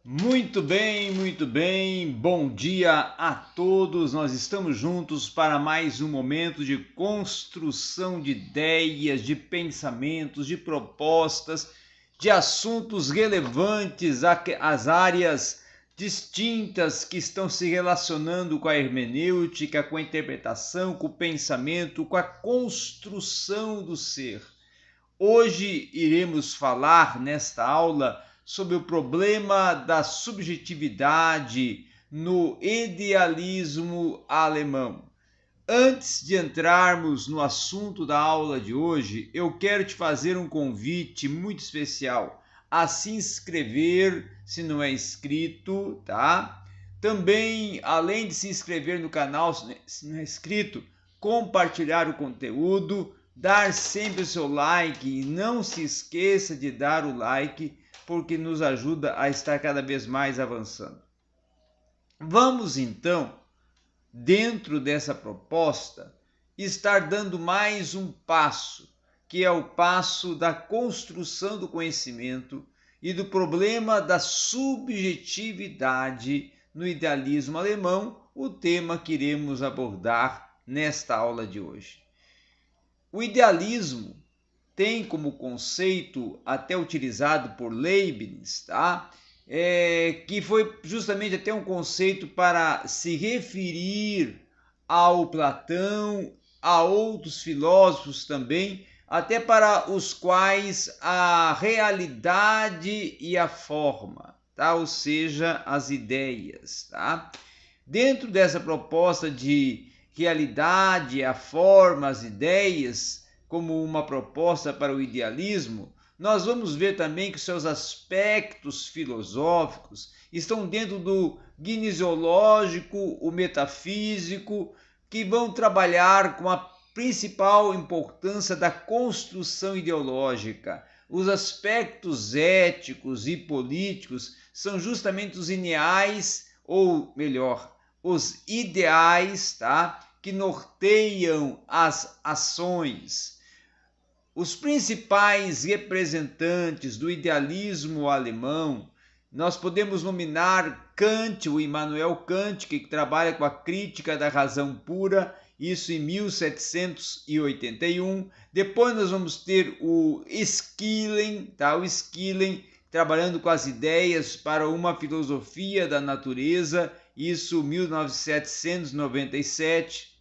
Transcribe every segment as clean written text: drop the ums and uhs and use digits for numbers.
Muito bem. Bom dia a todos. Nós estamos juntos para mais um momento de construção de ideias, de pensamentos, de propostas, de assuntos relevantes às áreas distintas que estão se relacionando com a hermenêutica, com a interpretação, com o pensamento, com a construção do ser. Hoje iremos falar nesta aula sobre o problema da subjetividade no idealismo alemão. Antes de entrarmos no assunto da aula de hoje, eu quero te fazer um convite muito especial a se inscrever, se não é inscrito, tá? Também, além de se inscrever no canal, se não é inscrito, compartilhar o conteúdo, dar sempre o seu like e não se esqueça de dar o like, porque nos ajuda a estar cada vez mais avançando. Vamos então, dentro dessa proposta, estar dando mais um passo, que é o passo da construção do conhecimento e do problema da subjetividade no idealismo alemão, o tema que iremos abordar nesta aula de hoje. O idealismo tem como conceito até utilizado por Leibniz, tá? Que foi justamente até um conceito para se referir ao Platão, a outros filósofos também, até para os quais a realidade e a forma, tá? Ou seja, as ideias, tá? Dentro dessa proposta de realidade, a forma, as ideias, como uma proposta para o idealismo, nós vamos ver também que seus aspectos filosóficos estão dentro do gnesiológico, o metafísico, que vão trabalhar com a principal importância da construção ideológica. Os aspectos éticos e políticos são justamente os ideais, ou melhor, os ideais, tá? Que norteiam as ações. Os principais representantes do idealismo alemão, nós podemos nominar Kant, o Immanuel Kant, que trabalha com a crítica da razão pura, isso em 1781. Depois nós vamos ter o Schelling, tá? O Schelling trabalhando com as ideias para uma filosofia da natureza, isso 1797.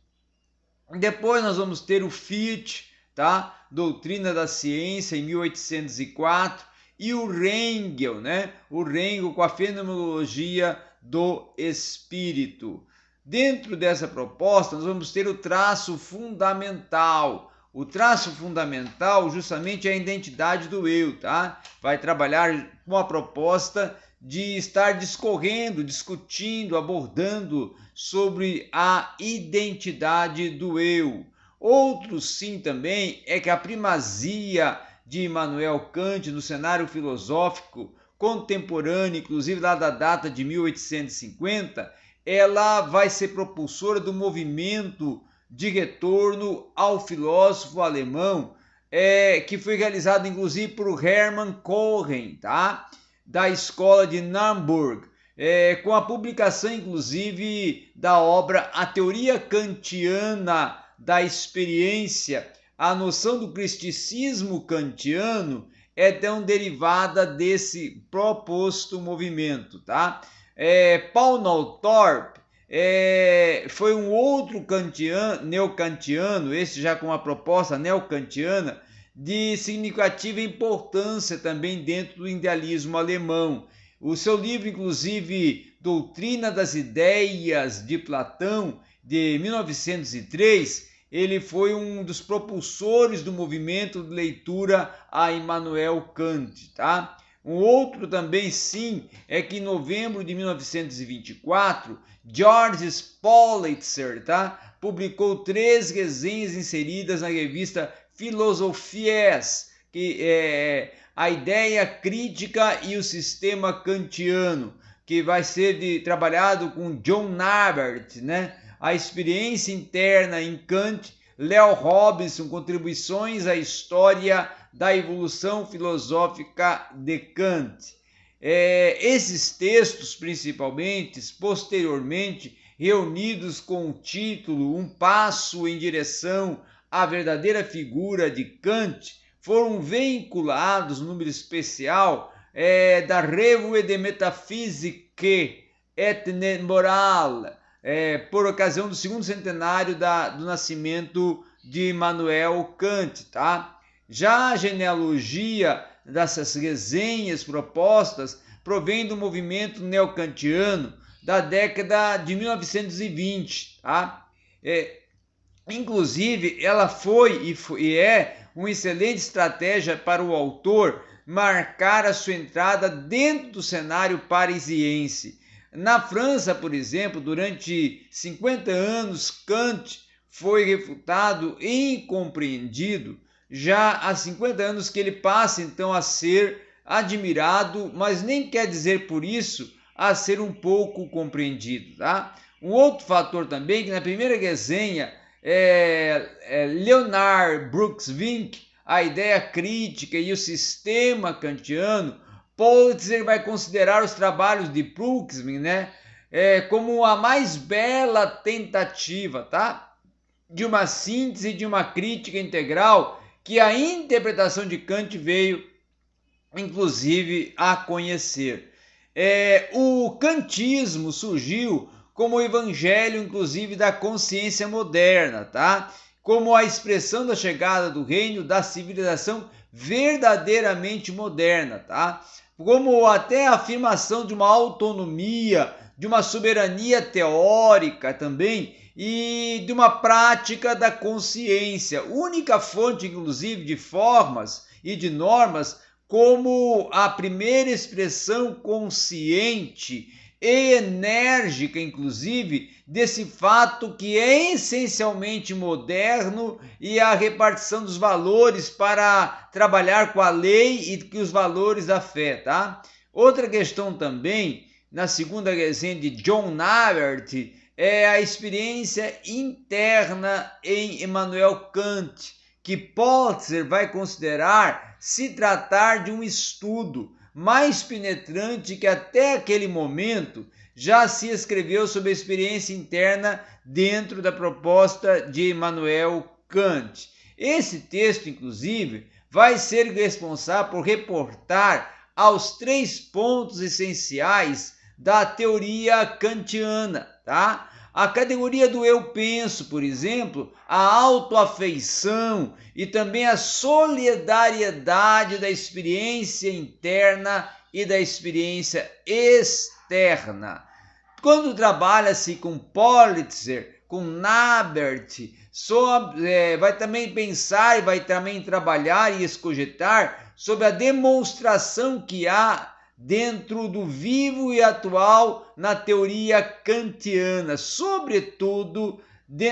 Depois nós vamos ter o Fichte, tá? Doutrina da Ciência, em 1804, e o Hegel, né? O Hegel com a fenomenologia do espírito. Dentro dessa proposta, nós vamos ter o traço fundamental. O traço fundamental justamente é a identidade do eu, tá? Vai trabalhar com a proposta de estar discorrendo, discutindo, abordando sobre a identidade do eu. Outro sim também é que a primazia de Immanuel Kant no cenário filosófico contemporâneo, inclusive lá da data de 1850, ela vai ser propulsora do movimento de retorno ao filósofo alemão, que foi realizado inclusive por Hermann Cohen, tá? Da escola de Nuremberg, com a publicação inclusive da obra A Teoria Kantiana da Experiência. A noção do cristicismo kantiano é tão derivada desse proposto movimento, tá? Paul Nautorp foi um outro kantiano, neocantiano, esse já com uma proposta neocantiana, de significativa importância também dentro do idealismo alemão. O seu livro, inclusive, Doutrina das Ideias de Platão, de 1903, ele foi um dos propulsores do movimento de leitura a Immanuel Kant, tá? Um outro também, sim, é que em novembro de 1924, George Politzer, tá? Publicou 3 resenhas inseridas na revista Filosofias, que é a ideia crítica e o sistema kantiano, que vai ser trabalhado com John Nabert, né? A experiência interna em Kant, Leo Robinson, contribuições à história da evolução filosófica de Kant. Esses textos, principalmente, posteriormente reunidos com o título Um Passo em Direção à Verdadeira Figura de Kant, foram vinculados no número especial da Revue de Métaphysique et Morale, por ocasião do segundo centenário do nascimento de Immanuel Kant, tá? Já a genealogia dessas resenhas propostas provém do movimento neocantiano da década de 1920, tá? Inclusive, ela foi e é uma excelente estratégia para o autor marcar a sua entrada dentro do cenário parisiense. Na França, por exemplo, durante 50 anos, Kant foi refutado e incompreendido. Já há 50 anos que ele passa, então, a ser admirado, mas nem quer dizer por isso a ser um pouco compreendido, tá? Um outro fator também, que na primeira resenha, Leonard Brooks-Vink, a ideia crítica e o sistema kantiano, Pulitzer vai considerar os trabalhos de Brooks-Vink, né, como a mais bela tentativa, tá, de uma síntese, de uma crítica integral que a interpretação de Kant veio, inclusive, a conhecer. O kantismo surgiu como o evangelho, inclusive, da consciência moderna, tá? Como a expressão da chegada do reino da civilização verdadeiramente moderna, tá? Como até a afirmação de uma autonomia, de uma soberania teórica também, e de uma prática da consciência, única fonte, inclusive, de formas e de normas, como a primeira expressão consciente e enérgica, inclusive, desse fato que é essencialmente moderno e a repartição dos valores para trabalhar com a lei e que os valores da fé, tá? Outra questão também, na segunda resenha de John Nabert, é a experiência interna em Immanuel Kant, que Pulitzer vai considerar se tratar de um estudo mais penetrante que até aquele momento já se escreveu sobre a experiência interna dentro da proposta de Immanuel Kant. Esse texto, inclusive, vai ser responsável por reportar aos 3 pontos essenciais da teoria kantiana, tá? A categoria do eu penso, por exemplo, a autoafeição e também a solidariedade da experiência interna e da experiência externa. Quando trabalha-se com Pulitzer, com Nabert, vai também pensar e vai também trabalhar e escogitar sobre a demonstração que há dentro do vivo e atual na teoria kantiana, sobretudo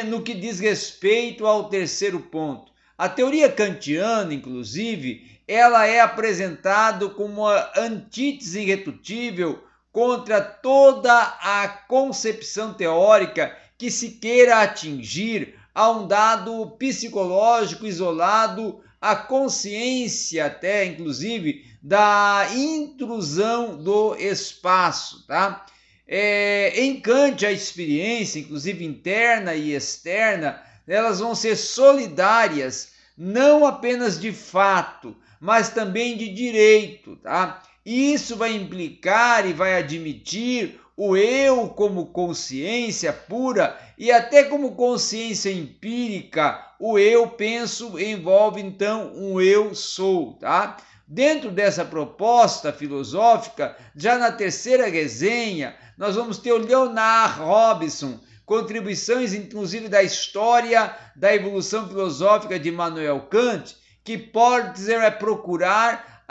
no que diz respeito ao terceiro ponto. A teoria kantiana, inclusive, ela é apresentada como uma antítese irredutível contra toda a concepção teórica que se queira atingir a um dado psicológico isolado, a consciência até, inclusive, da intrusão do espaço, tá? Em Kant, a experiência, inclusive interna e externa, elas vão ser solidárias, não apenas de fato, mas também de direito, tá? Isso vai implicar e vai admitir o eu como consciência pura e até como consciência empírica. O eu penso envolve então um eu sou, tá? Dentro dessa proposta filosófica, já na terceira resenha, nós vamos ter o Leonard Robinson, contribuições inclusive da história da evolução filosófica de Immanuel Kant, que Pulitzer vai procurar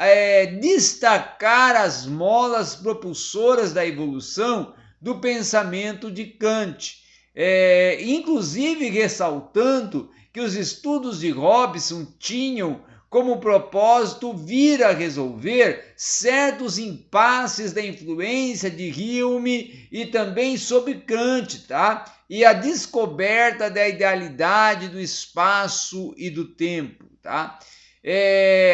destacar as molas propulsoras da evolução do pensamento de Kant, inclusive ressaltando que os estudos de Robinson tinham como propósito vir a resolver certos impasses da influência de Hume e também sobre Kant, tá? E a descoberta da idealidade do espaço e do tempo, tá?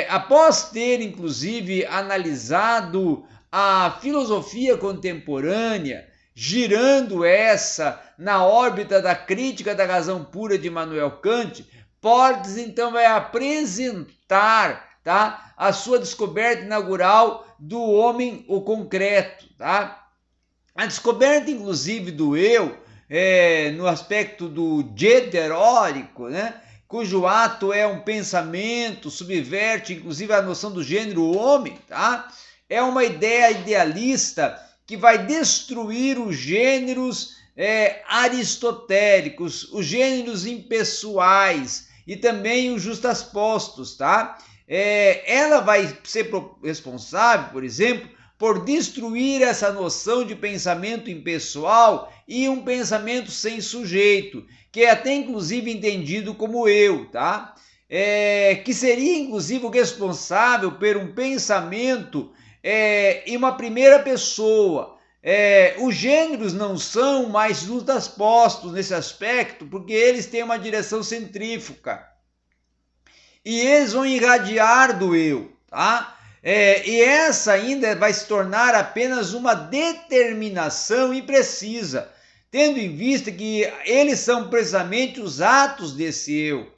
Após ter, inclusive, analisado a filosofia contemporânea, girando essa na órbita da crítica da razão pura de Immanuel Kant, Portes então vai apresentar, tá, a sua descoberta inaugural do homem, o concreto, tá? A descoberta, inclusive, do eu, no aspecto do heterórico, né? Cujo ato é um pensamento, subverte, inclusive, a noção do gênero homem, tá? É uma ideia idealista que vai destruir os gêneros aristotélicos, os gêneros impessoais e também os justaspostos, tá? Ela vai ser responsável, por exemplo, por destruir essa noção de pensamento impessoal e um pensamento sem sujeito, que é até inclusive entendido como eu, tá? Que seria inclusive o responsável por um pensamento em uma primeira pessoa. Os gêneros não são mais justapostos nesse aspecto, porque eles têm uma direção centrífuga. E eles vão irradiar do eu, tá? E essa ainda vai se tornar apenas uma determinação imprecisa, tendo em vista que eles são precisamente os atos desse eu.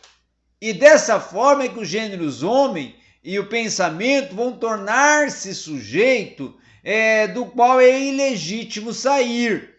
E dessa forma é que os gêneros homem e o pensamento vão tornar-se sujeito do qual é ilegítimo sair.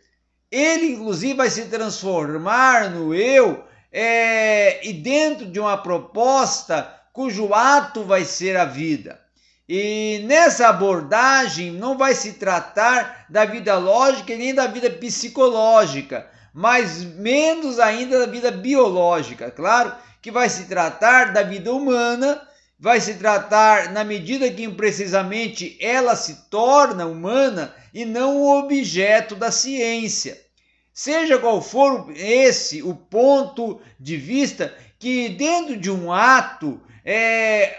Ele, inclusive, vai se transformar no eu e dentro de uma proposta cujo ato vai ser a vida. E nessa abordagem não vai se tratar da vida lógica nem da vida psicológica, mas menos ainda da vida biológica. Claro que vai se tratar da vida humana, vai se tratar na medida que precisamente ela se torna humana e não o objeto da ciência. Seja qual for esse o ponto de vista, que dentro de um ato,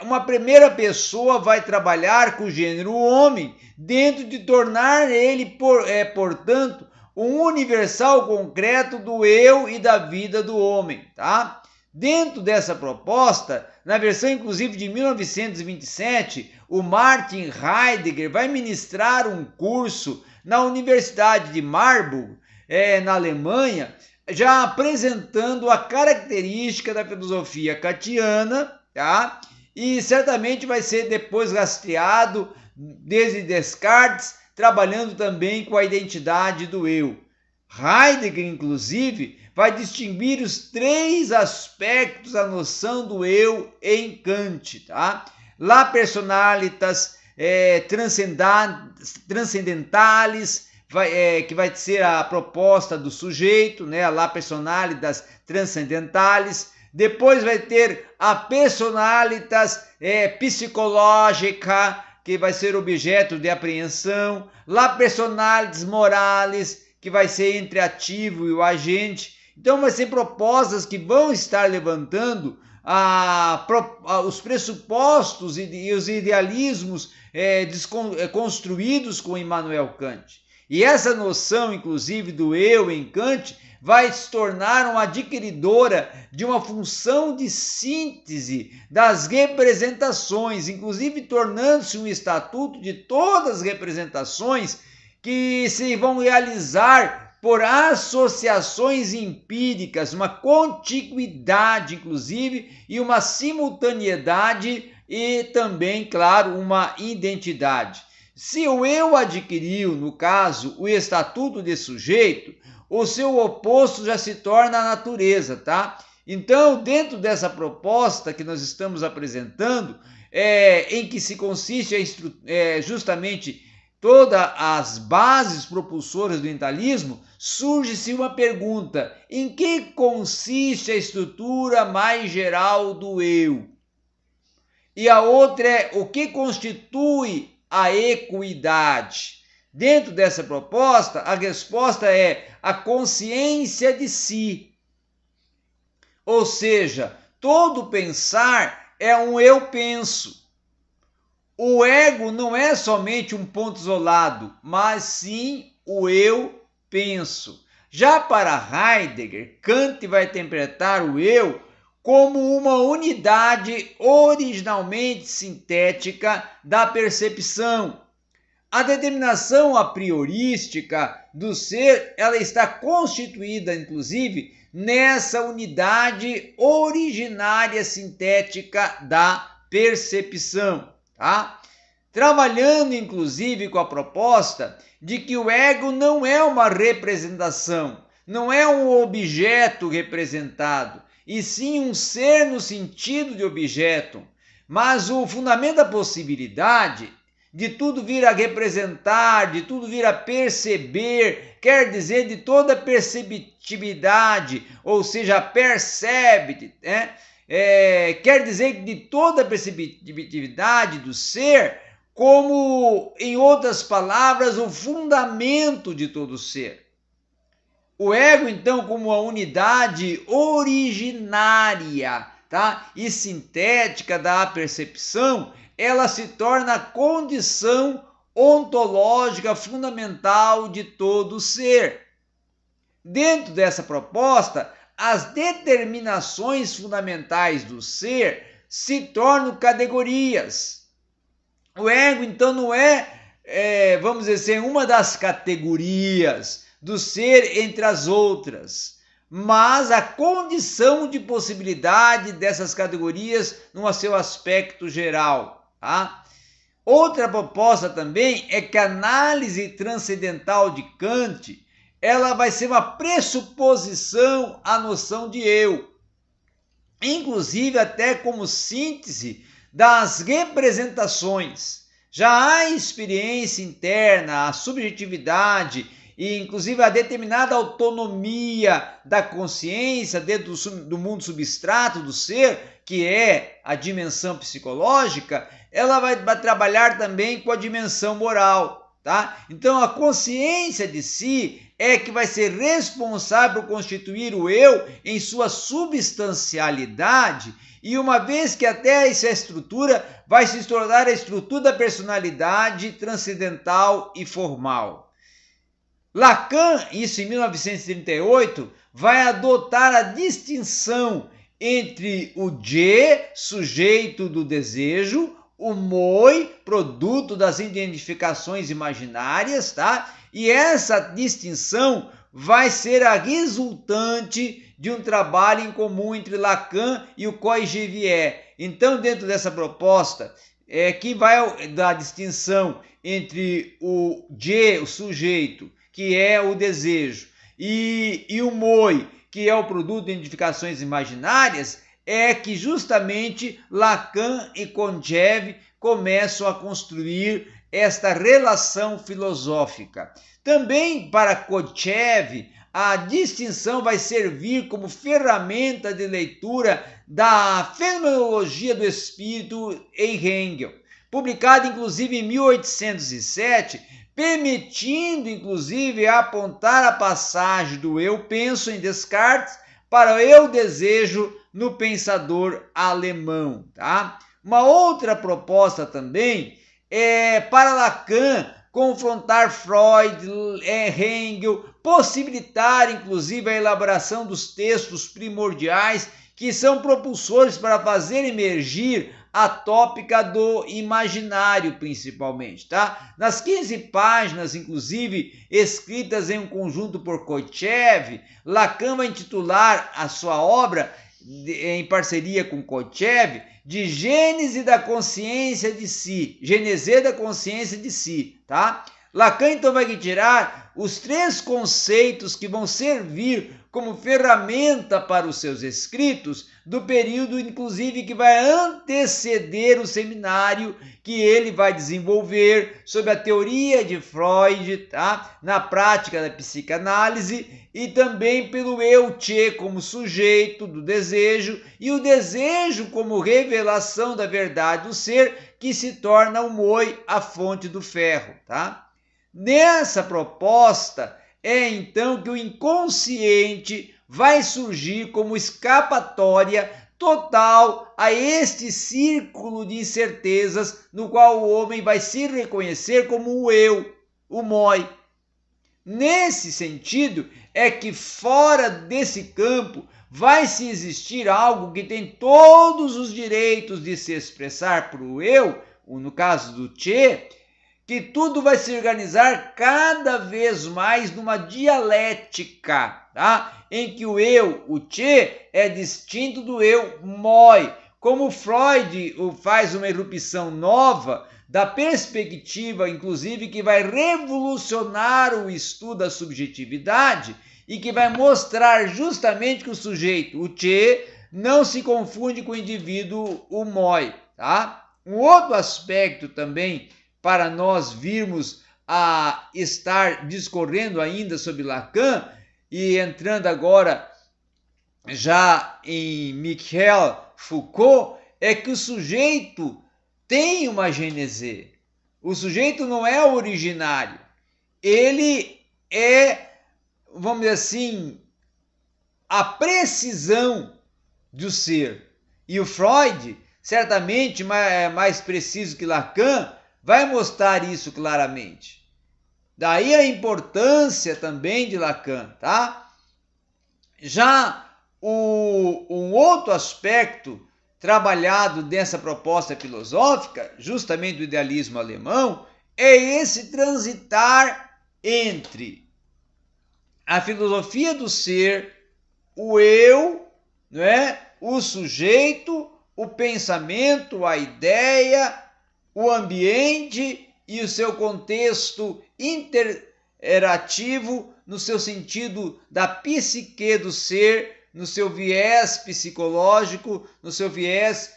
uma primeira pessoa vai trabalhar com o gênero homem, dentro de tornar ele, portanto, um universal concreto do eu e da vida do homem, tá? Dentro dessa proposta, na versão inclusive de 1927, o Martin Heidegger vai ministrar um curso na Universidade de Marburg, na Alemanha, já apresentando a característica da filosofia kantiana, tá? E certamente vai ser depois rastreado desde Descartes, trabalhando também com a identidade do eu. Heidegger, inclusive, vai distinguir os 3 aspectos da noção do eu em Kant, tá? La personalitas transcendentalis, que vai ser a proposta do sujeito, né? A la personalitas transcendentalis. Depois vai ter a personalitas psicológica, que vai ser objeto de apreensão. La personalitas moralis, que vai ser entre ativo e o agente. Então, vai ser propostas que vão estar levantando os pressupostos e os idealismos construídos com Immanuel Kant. E essa noção, inclusive, do eu em Kant vai se tornar uma adquiridora de uma função de síntese das representações, inclusive tornando-se um estatuto de todas as representações que se vão realizar por associações empíricas, uma contiguidade, inclusive, e uma simultaneidade e também, claro, uma identidade. Se o eu adquiriu, no caso, o estatuto de sujeito, o seu oposto já se torna a natureza, tá? Então, dentro dessa proposta que nós estamos apresentando, em que se consiste justamente todas as bases propulsoras do mentalismo, surge-se uma pergunta: em que consiste a estrutura mais geral do eu? E a outra é: o que constitui a equidade? Dentro dessa proposta, a resposta é a consciência de si. Ou seja, todo pensar é um eu penso. O ego não é somente um ponto isolado, mas sim o eu penso. Já para Heidegger, Kant vai interpretar o eu como uma unidade originalmente sintética da percepção. A determinação a priorística do ser, ela está constituída, inclusive, nessa unidade originária sintética da percepção, tá? Trabalhando, inclusive, com a proposta de que o ego não é uma representação, não é um objeto representado, e sim um ser no sentido de objeto. Mas o fundamento da possibilidade de tudo vir a representar, de tudo vir a perceber, quer dizer, de toda perceptibilidade, ou seja, percebe, né? Quer dizer de toda perceptibilidade do ser, como, em outras palavras, o fundamento de todo ser. O ego, então, como a unidade originária, tá? E sintética da percepção, ela se torna a condição ontológica fundamental de todo ser. Dentro dessa proposta, as determinações fundamentais do ser se tornam categorias. O ego, então, não vamos dizer assim, uma das categorias do ser entre as outras, mas a condição de possibilidade dessas categorias no seu aspecto geral. Tá? Outra proposta também é que a análise transcendental de Kant, ela vai ser uma pressuposição à noção de eu, inclusive até como síntese das representações. Já a experiência interna, a subjetividade e inclusive a determinada autonomia da consciência dentro do mundo substrato do ser, que é a dimensão psicológica, ela vai trabalhar também com a dimensão moral, tá? Então a consciência de si é que vai ser responsável por constituir o eu em sua substancialidade, e uma vez que até essa estrutura vai se tornar a estrutura da personalidade transcendental e formal. Lacan, isso em 1938, vai adotar a distinção entre o je, sujeito do desejo, o moi, produto das identificações imaginárias, tá? E essa distinção vai ser a resultante de um trabalho em comum entre Lacan e o Coy-Gevier. Então, dentro dessa proposta, que vai dar a distinção entre o je, o sujeito, que é o desejo, e o moi, que é o produto de identificações imaginárias, é que justamente Lacan e Kojève começam a construir esta relação filosófica. Também para Kojève, a distinção vai servir como ferramenta de leitura da Fenomenologia do Espírito em Hegel, publicada inclusive em 1807, permitindo inclusive apontar a passagem do eu penso em Descartes para o eu desejo no pensador alemão. Tá? Uma outra proposta também é para Lacan confrontar Freud, Hegel, possibilitar inclusive a elaboração dos textos primordiais que são propulsores para fazer emergir a tópica do imaginário, principalmente, tá? Nas 15 páginas, inclusive, escritas em um conjunto por Kojève, Lacan vai intitular a sua obra, em parceria com Kojève, de Gênese da Consciência de Si, Gênese da Consciência de Si, tá? Lacan, então, vai retirar os 3 conceitos que vão servir como ferramenta para os seus escritos do período, inclusive, que vai anteceder o seminário que ele vai desenvolver sobre a teoria de Freud, tá? Na prática da psicanálise, e também pelo eu-che como sujeito do desejo e o desejo como revelação da verdade do ser, que se torna o moi, a fonte do ferro, tá? Nessa proposta é então que o inconsciente vai surgir como escapatória total a este círculo de incertezas no qual o homem vai se reconhecer como o eu, o moi. Nesse sentido é que fora desse campo vai se existir algo que tem todos os direitos de se expressar para o eu, no caso do Che, que tudo vai se organizar cada vez mais numa dialética, tá? Em que o eu, o Tchê, é distinto do eu, Moi. Como Freud faz uma irrupção nova da perspectiva, inclusive, que vai revolucionar o estudo da subjetividade e que vai mostrar justamente que o sujeito, o Tchê, não se confunde com o indivíduo, o Moi, tá? Um outro aspecto também para nós virmos a estar discorrendo ainda sobre Lacan e entrando agora já em Michel Foucault, é que o sujeito tem uma gênese. O sujeito não é originário. Ele é, vamos dizer assim, a precisão do ser. E o Freud, certamente mais preciso que Lacan, vai mostrar isso claramente. Daí a importância também de Lacan, tá? Já um outro aspecto trabalhado dessa proposta filosófica, justamente do idealismo alemão, é esse transitar entre a filosofia do ser, o eu, não é? O sujeito, o pensamento, a ideia, o ambiente e o seu contexto interativo no seu sentido da psique do ser, no seu viés psicológico, no seu viés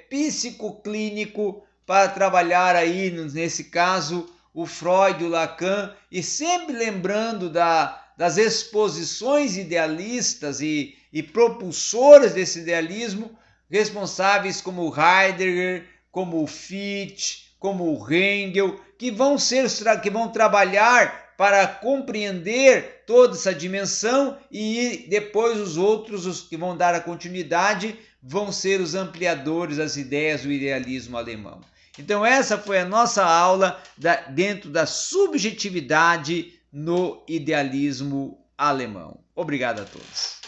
psicoclínico, para trabalhar aí, nesse caso, o Freud, o Lacan, e sempre lembrando das exposições idealistas e propulsoras desse idealismo, responsáveis como Heidegger, como o Fichte, como o Hegel, que vão trabalhar para compreender toda essa dimensão, e depois os outros, os que vão dar a continuidade, vão ser os ampliadores das ideias do idealismo alemão. Então essa foi a nossa aula dentro da subjetividade no idealismo alemão. Obrigado a todos.